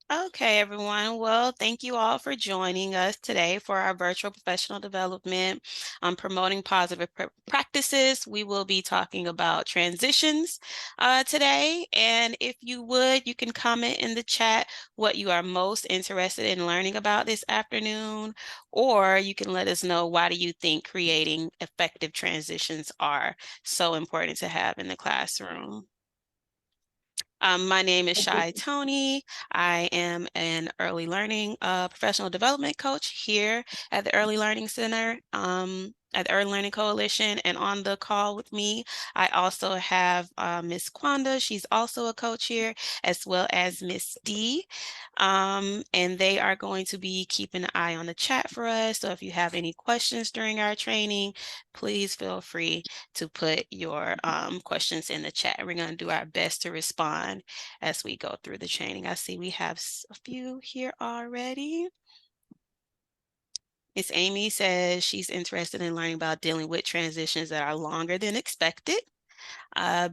Okay, everyone. Well, thank you all for joining us today for our virtual professional development promoting positive practices. We will be talking about transitions today. And if you would, you can comment in the chat what you are most interested in learning about this afternoon, or you can let us know why do you think creating effective transitions are so important to have in the classroom. My name is Shy Tony. I am an early learning professional development coach here at the Early Learning Center, at the Early Learning Coalition. And on the call with me, I also have Miss Kwanda. She's also a coach here, as well as Miss D. And they are going to be keeping an eye on the chat for us. So if you have any questions during our training, please feel free to put your questions in the chat. We're going to do our best to respond as we go through the training. I see we have a few here already. Miss Amy says she's interested in learning about dealing with transitions that are longer than expected.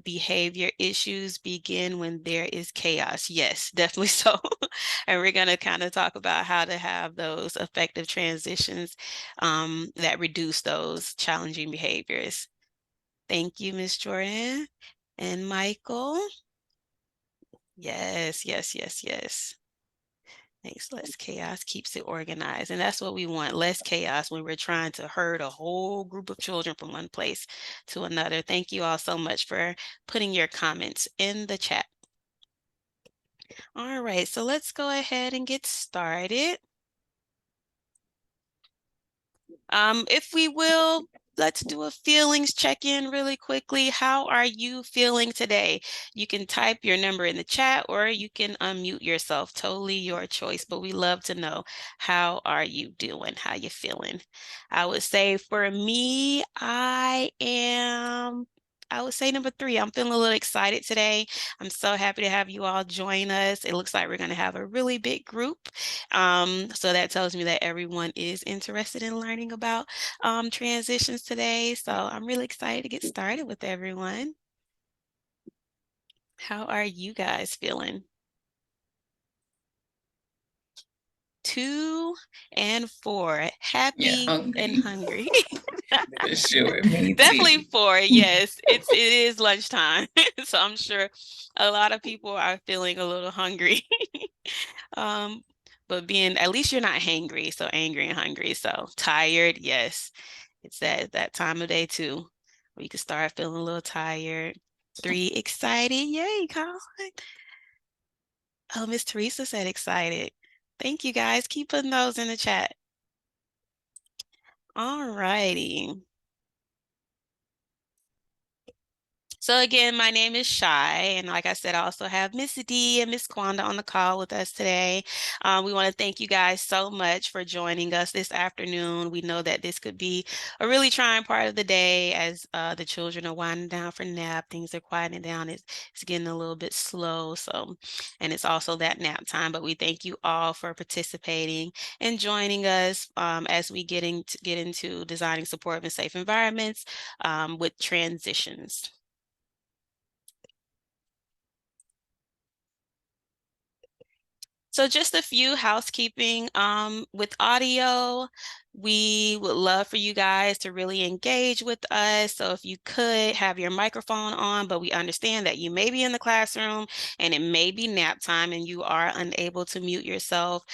Behavior issues begin when there is chaos. Yes, definitely so. And we're going to kind of talk about how to have those effective transitions that reduce those challenging behaviors. Thank you, Miss Jordan. And Michael. Yes, yes, yes, yes. Makes less chaos, keeps it organized. And that's what we want, less chaos when we're trying to herd a whole group of children from one place to another. Thank you all so much for putting your comments in the chat. All right, so let's go ahead and get started. If we will, let's do a feelings check-in really quickly. How are you feeling today? You can type your number in the chat or you can unmute yourself. Totally your choice, but we love to know how are you doing? How you feeling? I would say for me, I would say number 3, I'm feeling a little excited today. I'm so happy to have you all join us. It looks like we're going to have a really big group. So that tells me that everyone is interested in learning about transitions today. So I'm really excited to get started with everyone. How are you guys feeling? 2 and 4, happy and hungry. For sure, me Definitely too. 4, yes. It is lunchtime. So I'm sure a lot of people are feeling a little hungry. But at least you're not hangry, so angry and hungry. So tired, yes. It's that time of day too, where you can start feeling a little tired. 3, excited. Yay, Colin. Oh, Miss Teresa said excited. Thank you guys. Keep putting those in the chat. All righty. So again, my name is Shy, and like I said, I also have Miss D and Miss Kwanda on the call with us today. We want to thank you guys so much for joining us this afternoon. We know that this could be a really trying part of the day as the children are winding down for nap. Things are quieting down. It's getting a little bit slow. So, and it's also that nap time. But we thank you all for participating and joining us as we get into designing supportive and safe environments with transitions. So just a few housekeeping with audio. We would love for you guys to really engage with us. So if you could have your microphone on, but we understand that you may be in the classroom and it may be nap time and you are unable to mute yourself.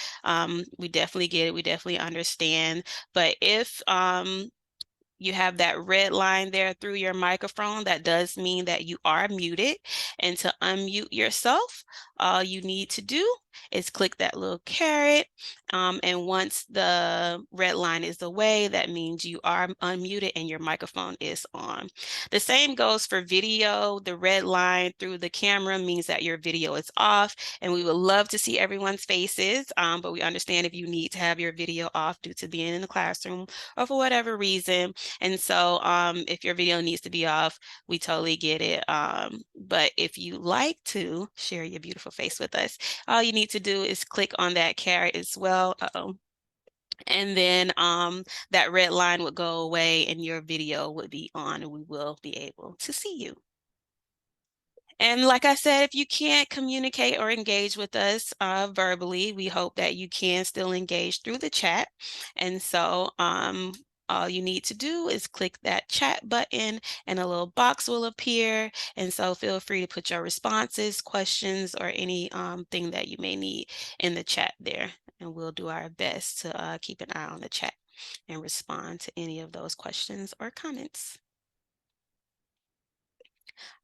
We definitely get it. We definitely understand. But if you have that red line there through your microphone, that does mean that you are muted. And to unmute yourself, all you need to do is click that little caret. And once the red line is away, that means you are unmuted and your microphone is on. The same goes for video. The red line through the camera means that your video is off. And we would love to see everyone's faces, but we understand if you need to have your video off due to being in the classroom or for whatever reason. And so if your video needs to be off, we totally get it. But if you like to share your beautiful face with us, all you need to do is click on that caret as well. And then that red line would go away and your video would be on and we will be able to see you. And like I said, if you can't communicate or engage with us verbally, we hope that you can still engage through the chat. And so all you need to do is click that chat button and a little box will appear. And so feel free to put your responses, questions, or any thing that you may need in the chat there. And we'll do our best to keep an eye on the chat and respond to any of those questions or comments.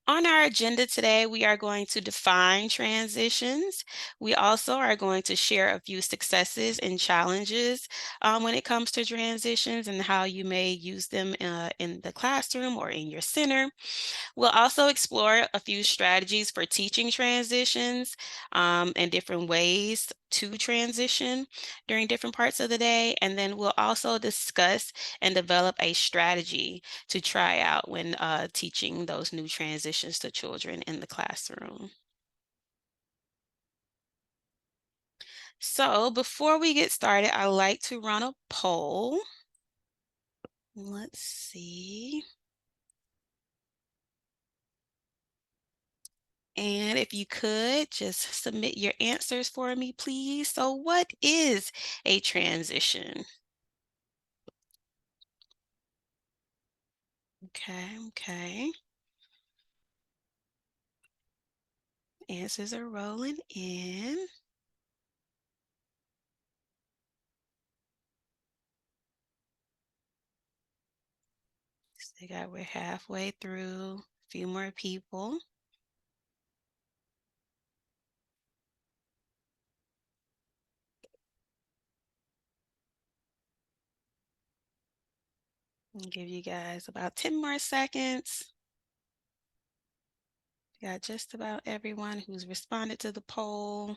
On our agenda today, we are going to define transitions. We also are going to share a few successes and challenges when it comes to transitions and how you may use them in the classroom or in your center. We'll also explore a few strategies for teaching transitions and different ways to transition during different parts of the day. And then we'll also discuss and develop a strategy to try out when teaching those new transitions to children in the classroom. So before we get started, I like to run a poll. Let's see. And if you could just submit your answers for me, please. So what is a transition? Okay. Answers are rolling in. We're halfway through. A few more people. I'll give you guys about 10 more seconds. Got just about everyone who's responded to the poll.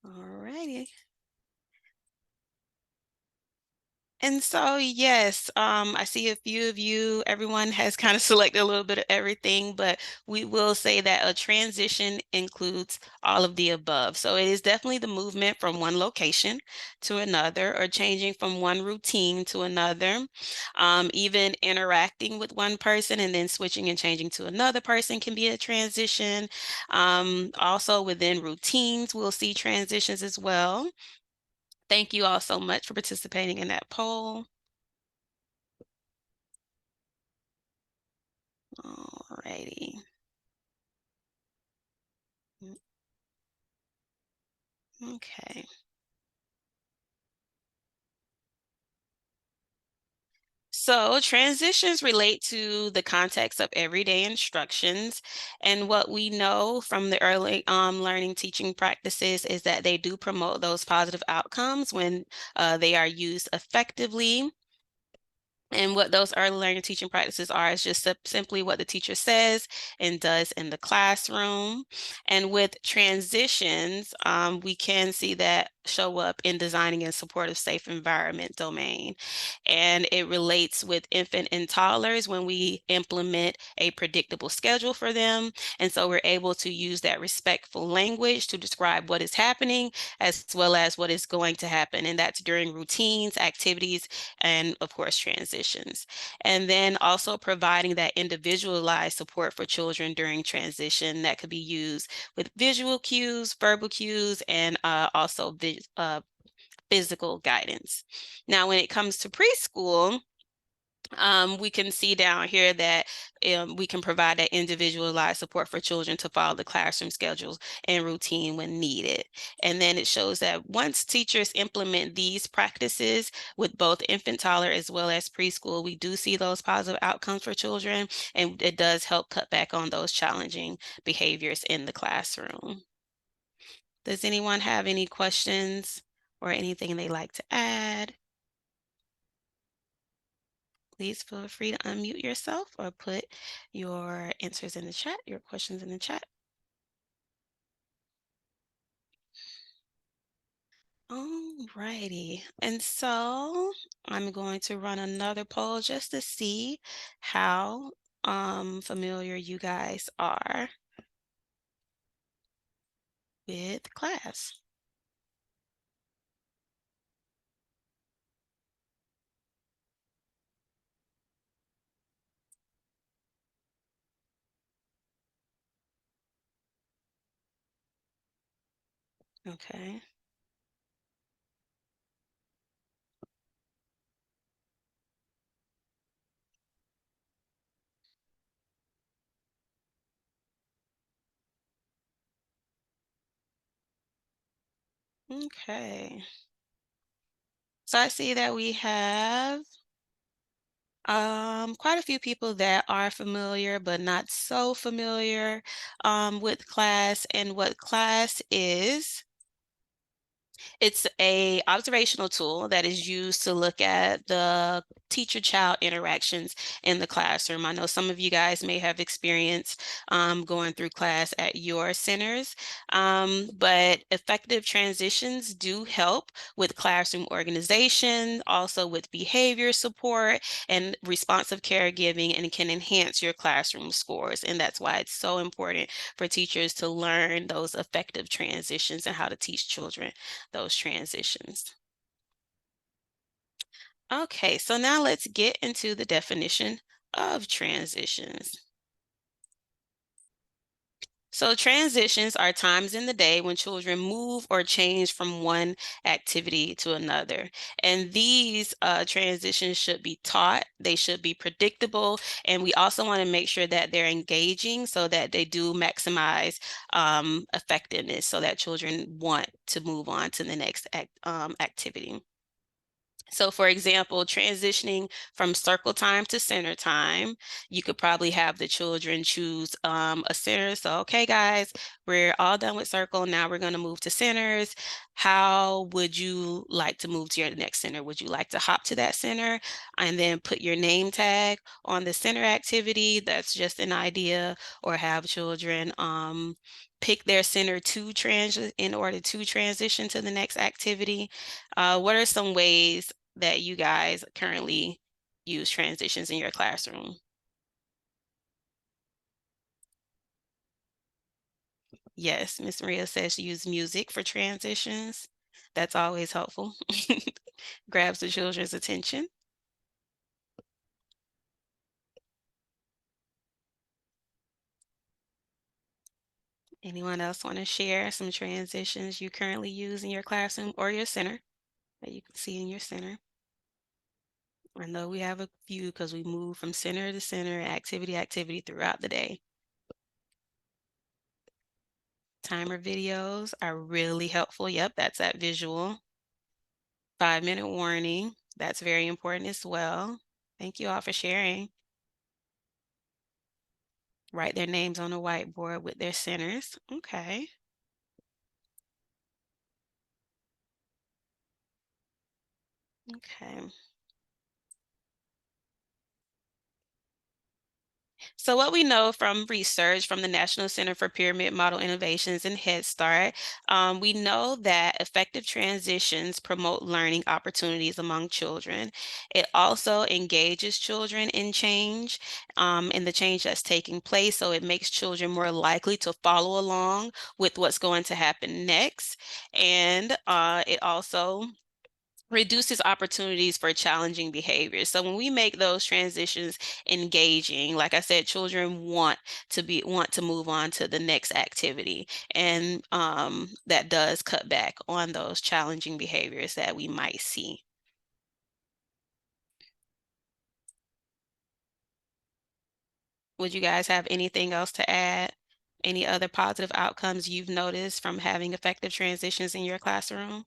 All righty. And so, yes, I see a few of you, everyone has kind of selected a little bit of everything, but we will say that a transition includes all of the above. So it is definitely the movement from one location to another or changing from one routine to another. Even interacting with one person and then switching and changing to another person can be a transition. Also within routines, we'll see transitions as well. Thank you all so much for participating in that poll. Alrighty. Okay. So transitions relate to the context of everyday instructions. And what we know from the early learning teaching practices is that they do promote those positive outcomes when they are used effectively. And what those early learning teaching practices are is just simply what the teacher says and does in the classroom. And with transitions, we can see that show up in designing a supportive, safe environment domain. And it relates with infant and toddlers when we implement a predictable schedule for them. And so we're able to use that respectful language to describe what is happening as well as what is going to happen. And that's during routines, activities, and of course, transitions. And then also providing that individualized support for children during transition that could be used with visual cues, verbal cues, and also physical guidance. Now, when it comes to preschool, we can see down here that we can provide that individualized support for children to follow the classroom schedules and routine when needed. And then it shows that once teachers implement these practices with both infant toddler as well as preschool, we do see those positive outcomes for children, and it does help cut back on those challenging behaviors in the classroom. Does anyone have any questions or anything they'd like to add? Please feel free to unmute yourself or put your answers in the chat, your questions in the chat. All righty. And so I'm going to run another poll just to see how familiar you guys are with class. Okay. Okay. So I see that we have quite a few people that are familiar but not so familiar with class and what class is. It's a observational tool that is used to look at the teacher-child interactions in the classroom. I know some of you guys may have experienced going through class at your centers, but effective transitions do help with classroom organization, also with behavior support and responsive caregiving, and can enhance your classroom scores. And that's why it's so important for teachers to learn those effective transitions and how to teach children those transitions. Okay, so now let's get into the definition of transitions. So transitions are times in the day when children move or change from one activity to another. And these transitions should be taught, they should be predictable, and we also want to make sure that they're engaging so that they do maximize effectiveness so that children want to move on to the next activity. So for example, transitioning from circle time to center time, you could probably have the children choose a center. So, okay, guys, we're all done with circle. Now we're going to move to centers. How would you like to move to your next center? Would you like to hop to that center and then put your name tag on the center activity? That's just an idea. Or have children pick their center to in order to transition to the next activity. What are some ways that you guys currently use transitions in your classroom? Yes, Miss Maria says she uses music for transitions. That's always helpful. Grabs the children's attention. Anyone else want to share some transitions you currently use in your classroom or your center that you can see in your center? I know we have a few because we move from center to center, activity to activity throughout the day. Timer videos are really helpful. Yep, that's that visual. 5-minute warning. That's very important as well. Thank you all for sharing. Write their names on a whiteboard with their centers. Okay. Okay. So what we know from research from the National Center for Pyramid Model Innovations and Head Start, we know that effective transitions promote learning opportunities among children. It also engages children in the change that's taking place. So it makes children more likely to follow along with what's going to happen next. And it also reduces opportunities for challenging behaviors. So when we make those transitions engaging, like I said, children want to move on to the next activity, and that does cut back on those challenging behaviors that we might see. Would you guys have anything else to add? Any other positive outcomes you've noticed from having effective transitions in your classroom?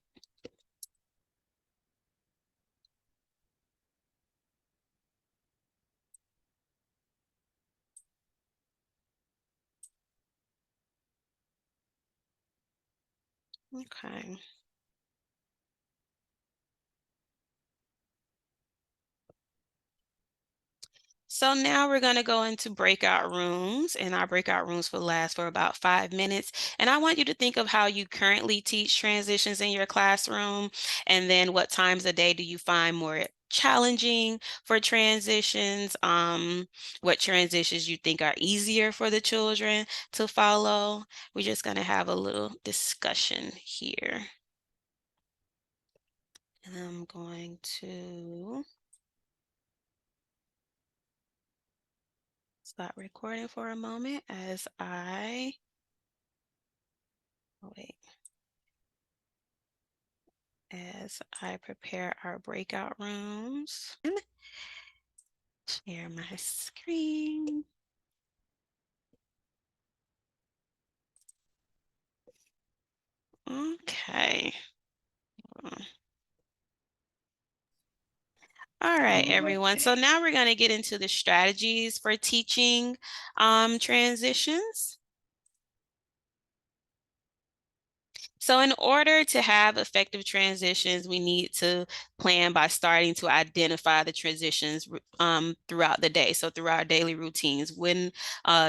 Okay. So now we're going to go into breakout rooms, and our breakout rooms will last for about 5 minutes. And I want you to think of how you currently teach transitions in your classroom, and then what times a day do you find more challenging for transitions? What transitions you think are easier for the children to follow? We're just going to have a little discussion here. And I'm going to stop recording for a moment as I, oh, wait. as I prepare our breakout rooms. Share my screen. Okay. All right, everyone. So now we're going to get into the strategies for teaching transitions. So in order to have effective transitions, we need to plan by starting to identify the transitions throughout the day. So through our daily routines, when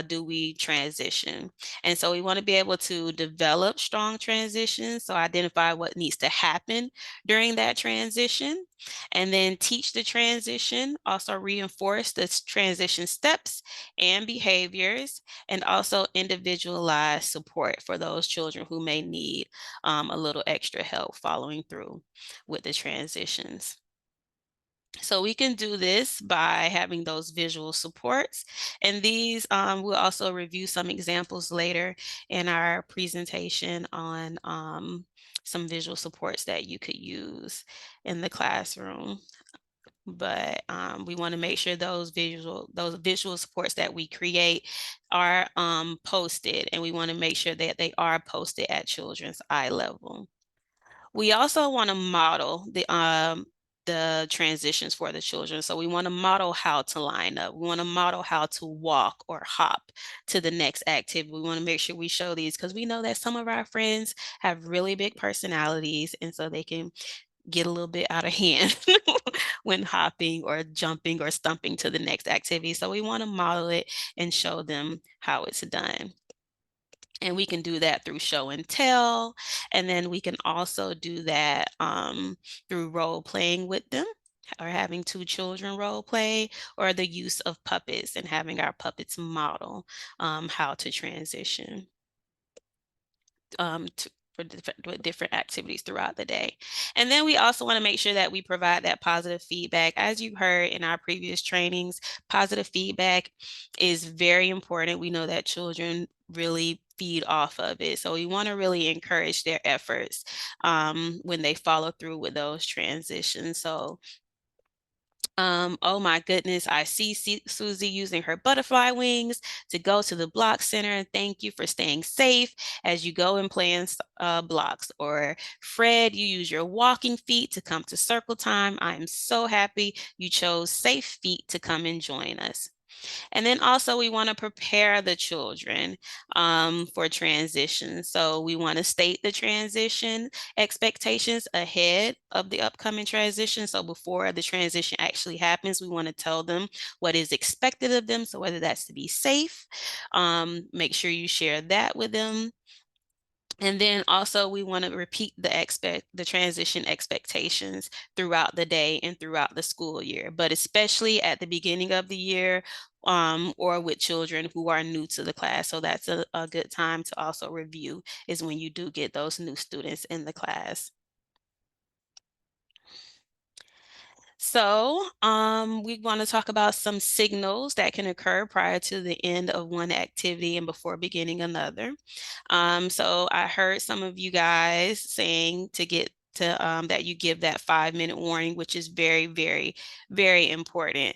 do we transition? And so we want to be able to develop strong transitions. So identify what needs to happen during that transition, and then teach the transition, also reinforce the transition steps and behaviors, and also individualize support for those children who may need a little extra help following through with the transitions. So we can do this by having those visual supports. And these, we'll also review some examples later in our presentation on some visual supports that you could use in the classroom. But we want to make sure those visual supports that we create are posted, and we want to make sure that they are posted at children's eye level. We also want to model the transitions for the children. So we want to model how to line up. We want to model how to walk or hop to the next activity. We want to make sure we show these because we know that some of our friends have really big personalities, and so they can get a little bit out of hand when hopping or jumping or stumping to the next activity. So we want to model it and show them how it's done. And we can do that through show and tell. And then we can also do that through role playing with them, or having two children role play, or the use of puppets and having our puppets model how to transition for different activities throughout the day. And then we also want to make sure that we provide that positive feedback. As you've heard in our previous trainings, positive feedback is very important. We know that children really feed off of it. So we want to really encourage their efforts when they follow through with those transitions. So oh my goodness, I see Susie using her butterfly wings to go to the block center, and thank you for staying safe as you go and play in blocks. Or Fred, you use your walking feet to come to circle time. I am so happy you chose safe feet to come and join us. And then also we want to prepare the children for transition. So we want to state the transition expectations ahead of the upcoming transition. So before the transition actually happens, we want to tell them what is expected of them. So whether that's to be safe, make sure you share that with them. And then also we want to repeat the transition expectations throughout the day and throughout the school year, but especially at the beginning of the year or with children who are new to the class. So that's a good time to also review, is when you do get those new students in the class. So we want to talk about some signals that can occur prior to the end of one activity and before beginning another. So I heard some of you guys saying to get to that you give that 5-minute warning, which is very, very, very important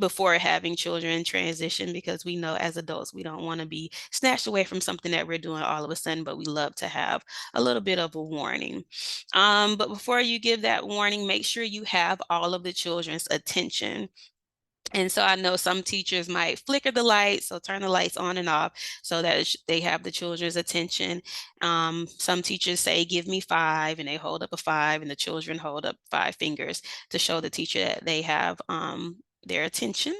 before having children transition, because we know as adults we don't want to be snatched away from something that we're doing all of a sudden, but we love to have a little bit of a warning. But before you give that warning, make sure you have all of the children's attention. And so I know some teachers might flicker the lights, so turn the lights on and off so that they have the children's attention. Some teachers say, give me 5, and they hold up a 5, and the children hold up 5 fingers to show the teacher that they have their attention.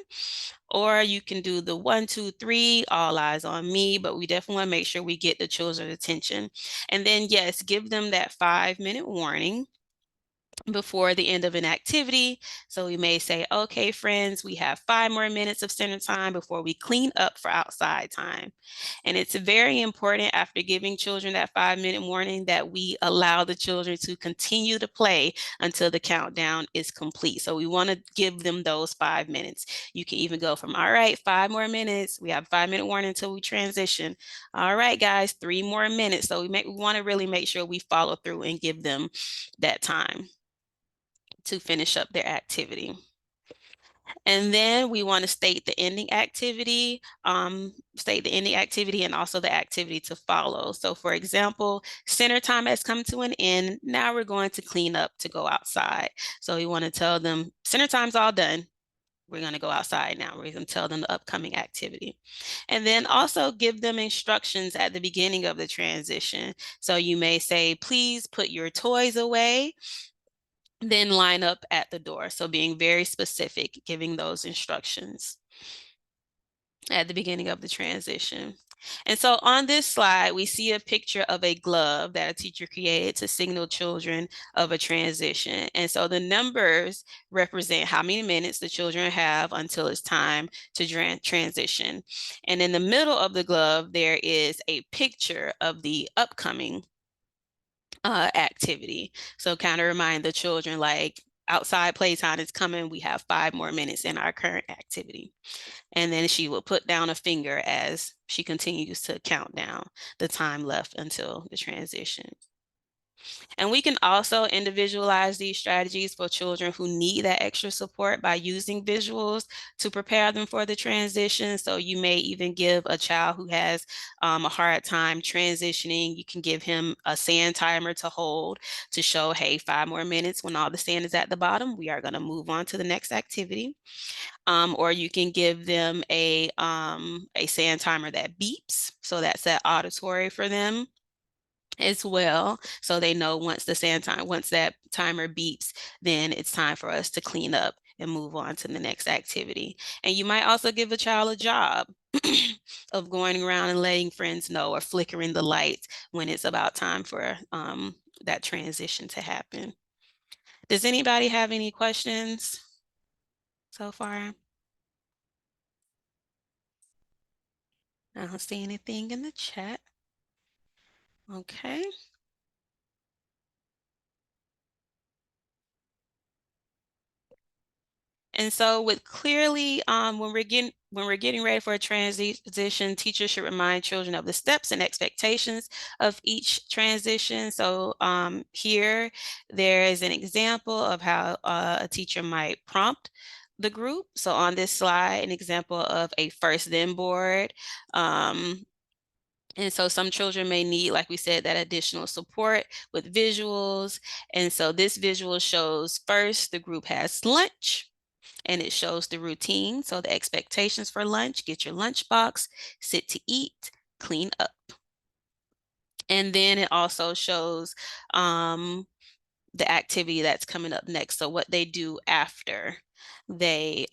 Or you can do the 1, 2, 3, all eyes on me, but we definitely want to make sure we get the children's attention. And then, yes, give them that 5-minute warning. before the end of an activity. So we may say, okay, friends, we have 5 more minutes of center time before we clean up for outside time. And it's very important after giving children that 5 minute warning that we allow the children to continue to play until the countdown is complete. So we want to give them those 5 minutes. You can even go from, all right, 5 more minutes. We have 5 minute warning until we transition. All right, guys, 3 more minutes. So we want to really make sure we follow through and give them that time to finish up their activity. And then we want to state the ending activity, and also the activity to follow. So for example, center time has come to an end. Now we're going to clean up to go outside. So we want to tell them center time's all done. We're going to go outside now. We're going to tell them the upcoming activity. And then also give them instructions at the beginning of the transition. So you may say, please put your toys away, then line up at the door. So being very specific, giving those instructions at the beginning of the transition. And so on this slide, we see a picture of a glove that a teacher created to signal children of a transition. And so the numbers represent how many minutes the children have until it's time to transition. And in the middle of the glove, there is a picture of the upcoming activity. So kind of remind the children like outside playtime is coming. We have 5 more minutes in our current activity. And then she will put down a finger as she continues to count down the time left until the transition. And we can also individualize these strategies for children who need that extra support by using visuals to prepare them for the transition. So you may even give a child who has a hard time transitioning, you can give him a sand timer to hold to show, hey, 5 more minutes. When all the sand is at the bottom, we are going to move on to the next activity. Or you can give them a sand timer that beeps. So that's that auditory for them as well. So they know once that timer beeps, then it's time for us to clean up and move on to the next activity. And you might also give a child a job of going around and letting friends know or flickering the lights when it's about time for that transition to happen. Does anybody have any questions so far? I don't see anything in the chat. Okay. And so with clearly, when we're getting ready for a transition, teachers should remind children of the steps and expectations of each transition. So here there is an example of how a teacher might prompt the group. So on this slide, an example of a first then board. And so some children may need, like we said, that additional support with visuals. And so this visual shows first the group has lunch, and it shows the routine. So the expectations for lunch: get your lunchbox, sit to eat, clean up. And then it also shows the activity that's coming up next. So what they do after they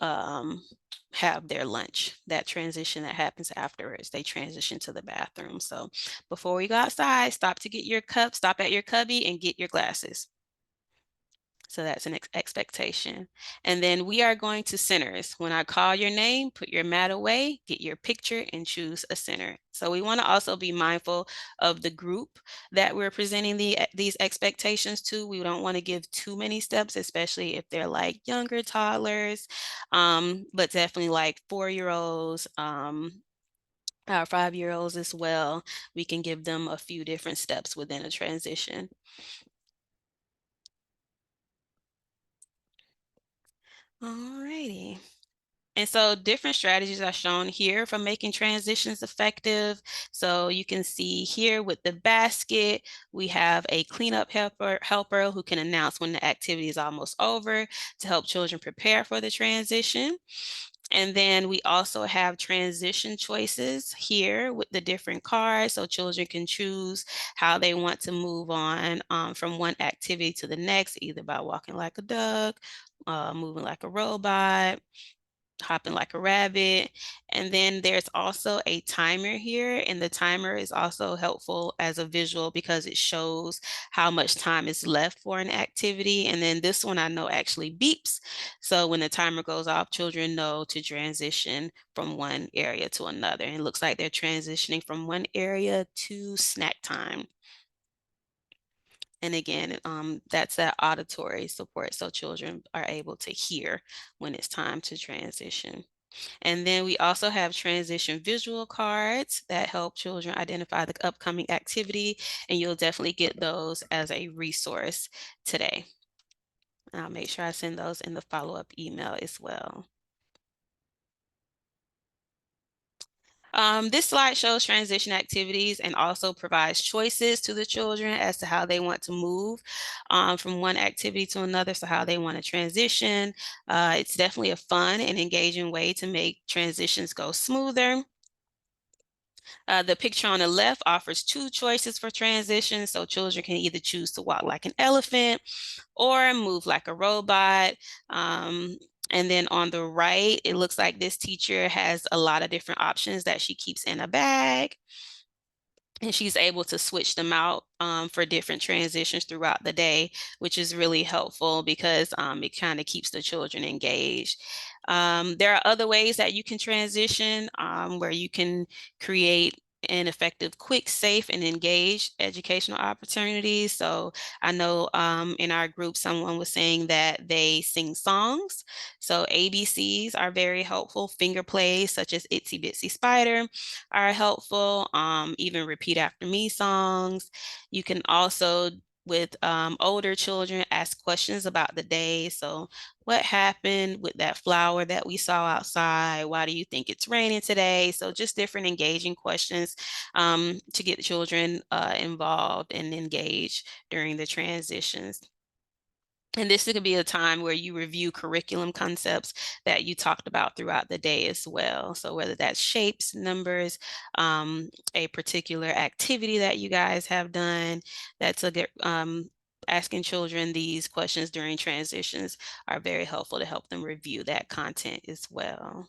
have their lunch, that transition that happens afterwards, they transition to the bathroom. So before we go outside, stop to get your cup, stop at your cubby and get your glasses. So that's an expectation. And then we are going to centers. When I call your name, put your mat away, get your picture, and choose a center. So we want to also be mindful of the group that we're presenting these expectations to. We don't want to give too many steps, especially if they're like younger toddlers, but definitely like 4-year-olds, our 5-year-olds as well. We can give them a few different steps within a transition. Alrighty. And so different strategies are shown here for making transitions effective. So you can see here with the basket, we have a cleanup helper who can announce when the activity is almost over to help children prepare for the transition. And then we also have transition choices here with the different cards, so children can choose how they want to move on from one activity to the next, either by walking like a duck, moving like a robot, hopping like a rabbit. And then there's also a timer here, and the timer is also helpful as a visual because it shows how much time is left for an activity. And then this one I know actually beeps. So when the timer goes off, children know to transition from one area to another. And it looks like they're transitioning from one area to snack time. And again, that's that auditory support, so children are able to hear when it's time to transition. And then we also have transition visual cards that help children identify the upcoming activity, and you'll definitely get those as a resource today. And I'll make sure I send those in the follow-up email as well. This slide shows transition activities and also provides choices to the children as to how they want to move from one activity to another, so how they want to transition. It's definitely a fun and engaging way to make transitions go smoother. The picture on the left offers two choices for transition, so children can either choose to walk like an elephant or move like a robot. Um, and then on the right, it looks like this teacher has a lot of different options that she keeps in a bag. And she's able to switch them out for different transitions throughout the day, which is really helpful because it kind of keeps the children engaged. There are other ways that you can transition where you can create an effective, quick, safe, and engaged educational opportunities. So I know in our group, someone was saying that they sing songs. So ABCs are very helpful. Finger plays such as Itsy Bitsy Spider are helpful. Even repeat after me songs. You can also, with older children, ask questions about the day. So what happened with that flower that we saw outside? Why do you think it's raining today? So just different engaging questions to get children involved and engaged during the transitions. And this could be a time where you review curriculum concepts that you talked about throughout the day as well. So whether that's shapes, numbers, a particular activity that you guys have done, that's a good, asking children these questions during transitions are very helpful to help them review that content as well.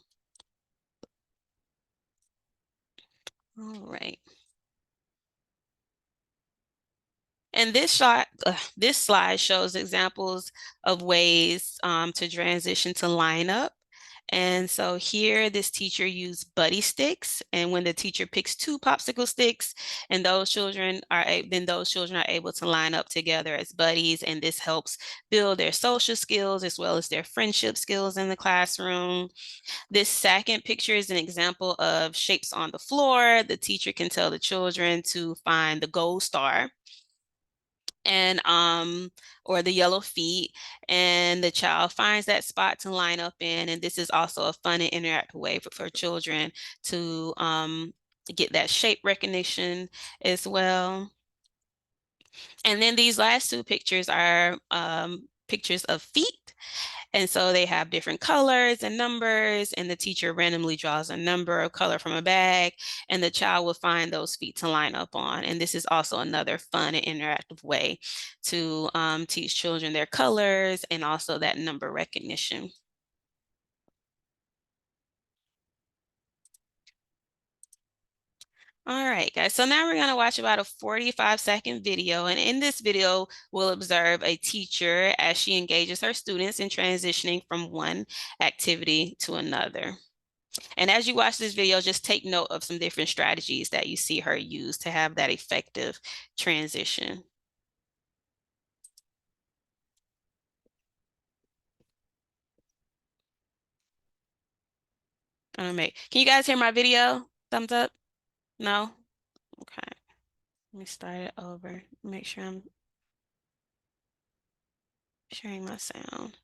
All right. And this slide shows examples of ways to transition to lineup. And so here, this teacher used buddy sticks. And when the teacher picks two popsicle sticks, and then those children are able to line up together as buddies. And this helps build their social skills as well as their friendship skills in the classroom. This second picture is an example of shapes on the floor. The teacher can tell the children to find the gold star and or the yellow feet, and the child finds that spot to line up in. And this is also a fun and interactive way for children to get that shape recognition as well. And then these last two pictures are pictures of feet. And so they have different colors and numbers, and the teacher randomly draws a number of color from a bag, and the child will find those feet to line up on. And this is also another fun and interactive way to teach children their colors and also that number recognition. All right, guys, so now we're going to watch about a 45-second video. And in this video, we'll observe a teacher as she engages her students in transitioning from one activity to another. And as you watch this video, just take note of some different strategies that you see her use to have that effective transition. Can you guys hear my video? Thumbs up? No? Okay. Let me start it over. Make sure I'm sharing my sound.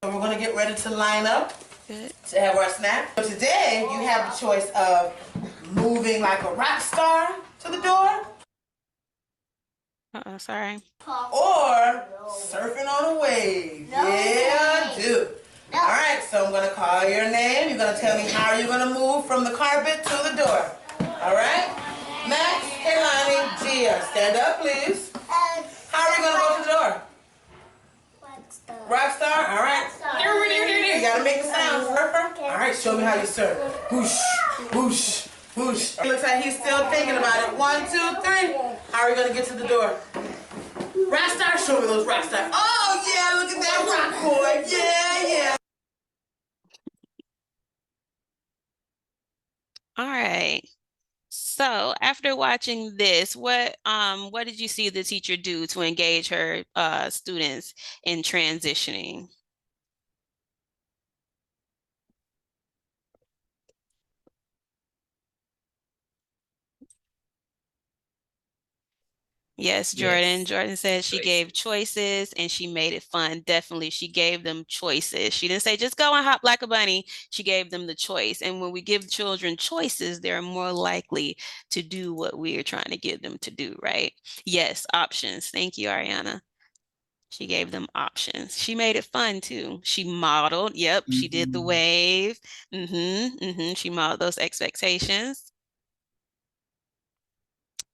So we're going to get ready to line up Good. to have our snack. So today you have the choice of moving like a rock star to the door Sorry. or surfing on a wave. Yeah, dude. All right, so I'm going to call your name. You're going to tell me how you're going to move from the carpet to the door. All right? Max, Kaylani, Gia, stand up, please. How are we going to go to the door? Rockstar, all right. You gotta make the sound, surfer. All right, show me how you surf. Whoosh, whoosh, whoosh. It looks like he's still thinking about it. 1, 2, 3. How are we gonna get to the door? Rockstar, show me those rockstar. Oh yeah, look at that rock boy. Yeah, yeah. All right. So after watching this, what did you see the teacher do to engage her students in transitioning? Yes, Jordan. Yes. Jordan said she gave Choices. choices and she made it fun. Definitely, she gave them choices. She didn't say just go and hop like a bunny. She gave them the choice. And when we give children choices, they're more likely to do what we are trying to get them to do, right? Yes, options. Thank you, Ariana. She gave them options. She made it fun too. She modeled. Yep, she did the Mhm. wave. She modeled those expectations.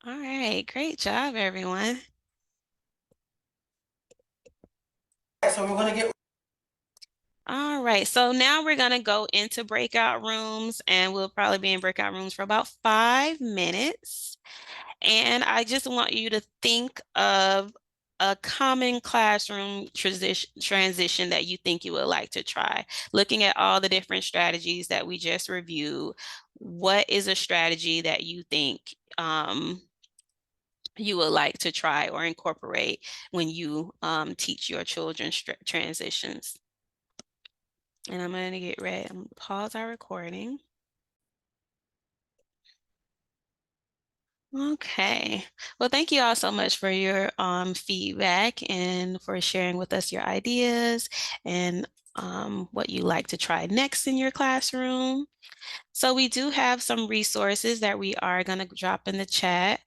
All right, great job, everyone. So we're gonna get. All right, so now we're gonna go into breakout rooms and we'll probably be in breakout rooms for about 5 minutes. And I just want you to think of a common classroom transition that you think you would like to try. Looking at all the different strategies that we just reviewed, what is a strategy that you think you would like to try or incorporate when you teach your children transitions? And I'm going to get ready. I'm going to pause our recording. Okay. Well, thank you all so much for your feedback and for sharing with us your ideas and what you like to try next in your classroom. So we do have some resources that we are going to drop in the chat,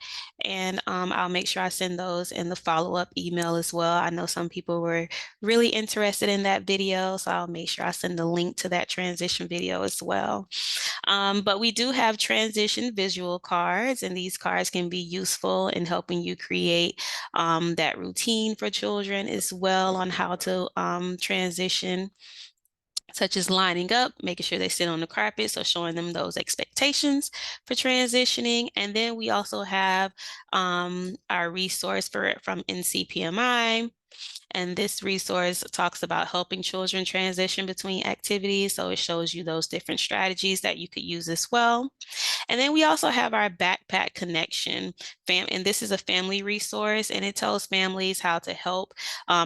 and I'll make sure I send those in the follow-up email as well. I know some people were really interested in that video, so I'll make sure I send the link to that transition video as well. But we do have transition visual cards, and these cards can be useful in helping you create that routine for children as well on how to transition, such as lining up, making sure they sit on the carpet, so showing them those expectations for transitioning. And then we also have our resource from NCPMI. And this resource talks about helping children transition between activities. So it shows you those different strategies that you could use as well. And then we also have our backpack connection, and this is a family resource, and it tells families how to help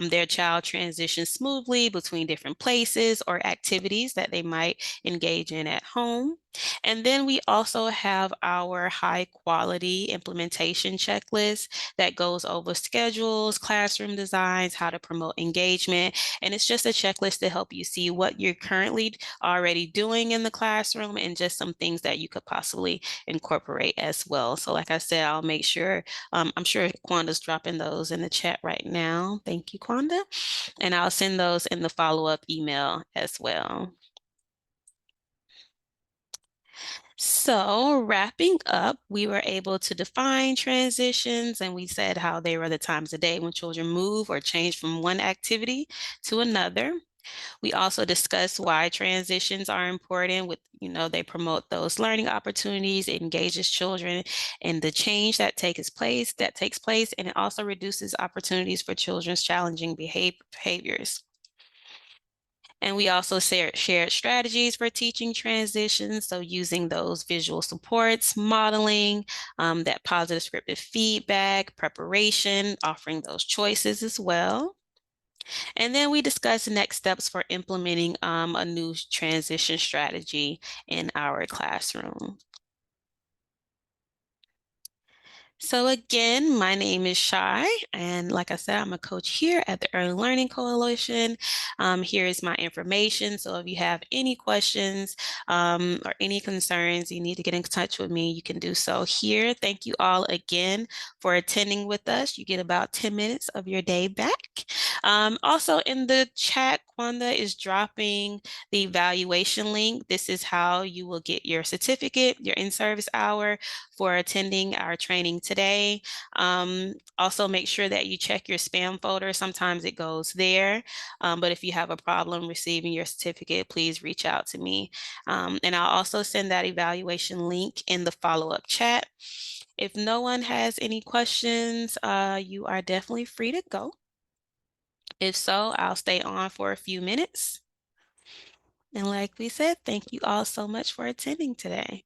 their child transition smoothly between different places or activities that they might engage in at home. And then we also have our high quality implementation checklist that goes over schedules, classroom designs, how to promote engagement. And it's just a checklist to help you see what you're currently already doing in the classroom and just some things that you could possibly incorporate as well. So like I said, I'll make sure, I'm sure Kwanda's dropping those in the chat right now. Thank you, Kwanda. And I'll send those in the follow-up email as well. So wrapping up, we were able to define transitions and we said how they were the times of day when children move or change from one activity to another. We also discussed why transitions are important with, they promote those learning opportunities, it engages children in the change that takes place, and it also reduces opportunities for children's challenging behaviors. And we also shared strategies for teaching transitions. So using those visual supports, modeling, that positive scripted feedback, preparation, offering those choices as well. And then we discussed next steps for implementing a new transition strategy in our classroom. So again, my name is Shai, and like I said, I'm a coach here at the Early Learning Coalition. Here is my information. So if you have any questions or any concerns, you need to get in touch with me, you can do so here. Thank you all again for attending with us. You get about 10 minutes of your day back. Also in the chat, Kwanda is dropping the evaluation link. This is how you will get your certificate, your in-service hour for attending our training today. today. Also make sure that you check your spam folder. Sometimes it goes there. But if you have a problem receiving your certificate, please reach out to me. And I'll also send that evaluation link in the follow-up chat. If no one has any questions, you are definitely free to go. If so, I'll stay on for a few minutes. And like we said, thank you all so much for attending today.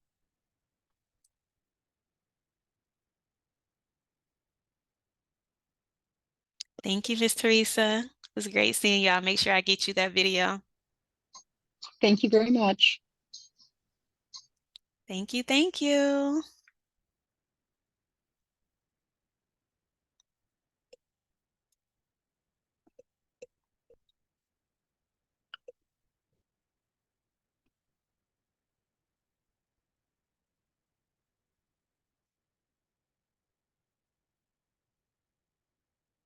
Thank you, Miss Teresa. It was great seeing y'all. Make sure I get you that video. Thank you very much. Thank you. Thank you.